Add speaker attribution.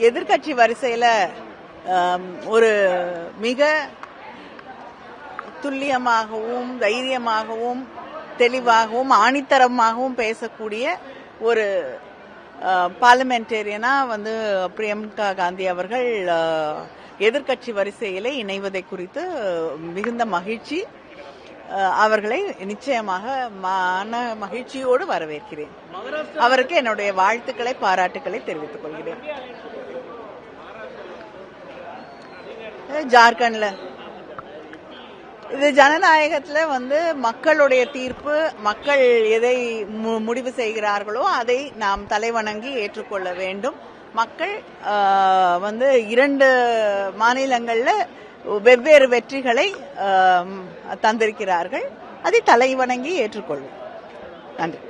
Speaker 1: எதிர்கட்சி வரிசையில ஒரு மிக துல்லியமாகவும் தைரியமாகவும் தெளிவாகவும் ஆணித்தரமாகவும் பேசக்கூடிய ஒரு பார்லிமெண்டேரியனா பிரியங்கா காந்தி அவர்கள் எதிர்கட்சி வரிசையிலே இணைவதை குறித்து மிகுந்த மகிழ்ச்சி. அவர்களை நிச்சயமாக மகிழ்ச்சியோடு வரவேற்கிறேன். அவருக்கு என்னுடைய வாழ்த்துக்களை பாராட்டுக்களை தெரிவித்துக் கொள்கிறேன். ஜார்க்கண்ட்ல இது ஜனநாயகத்துல மக்களுடைய தீர்ப்பு, மக்கள் எதை முடிவு செய்கிறார்களோ அதை நாம் தலைவணங்கி ஏற்றுக்கொள்ள வேண்டும். மக்கள் 2 மாநிலங்கள்ல வெவ்வேறு வெற்றிகளை தந்திருக்கிறார்கள். அதை தலைவணங்கி ஏற்றுக்கொள்வோம். நன்றி.